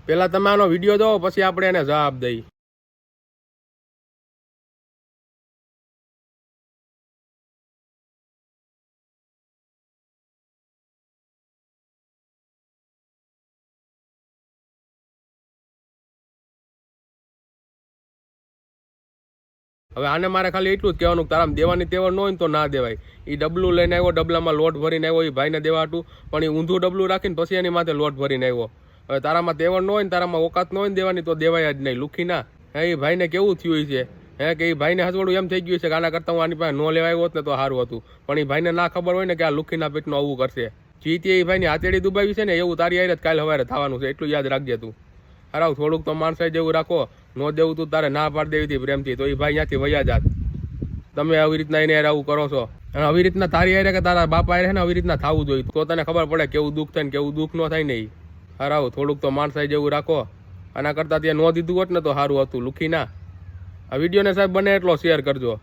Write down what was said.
પેલા તમે આનો વિડીયો દો, પછી આપણે એને જવાબ દઈ. હવે આને મારે ખાલી એટલું જ કહેવાનું કે તારામાં દેવાની તેવડ ન હોય ને તો ના દેવાય. એ ડબલું લઈને આવ્યો, ડબલામાં લોટ ભરીને આવ્યો, એ ભાઈને દેવા હતું, પણ એ ઊંધું ડબલું રાખીને પછી એની માથે લોટ ભરીને આવ્યો. હવે તારામાં તેવડ ન હોય ને, તારામાં ઓકાત ન હોય ને દેવાની, તો દેવાય જ નહીં. લુખી ના હે એ ભાઈને કેવું થયું છે હે, કે એ ભાઈને હસવડું એમ થઈ ગયું છે કે આના કરતાં હું આની પાસે ન લેવા આવ્યો હોત ને તો સારું હતું. પણ એ ભાઈને ના ખબર હોય ને કે આ લુખીના પેટનું આવું કરશે. જીતે એ ભાઈની હાથેડી દુબાવી છે ને, એવું તારી હારે જ કાલ સવારે થવાનું છે. એટલું યાદ રાખજે તું. હારાવ થોડુંક તો માણસાઈ જેવું રાખો. ન દેવું તું તારે ના પાડી દેવી હતી પ્રેમથી, તો એ ભાઈ ત્યાંથી વયા જાત. તમે આવી રીતના એને આવું કરો છો. અને આવી રીતના તારી હારે કે તારા બાપા હારે ને આવી રીતના થવું જોઈએ, તો તને ખબર પડે કેવું દુઃખ થાય ને કેવું દુઃખ ન થાય ને. એ હારાવ થોડુંક તો માણસાઈ જેવું રાખો. આના કરતાં ત્યાં ન દીધું હોત ને તો સારું હતું. લુખી ના. આ વિડીયોને સાહેબ બને એટલો શેર કરજો.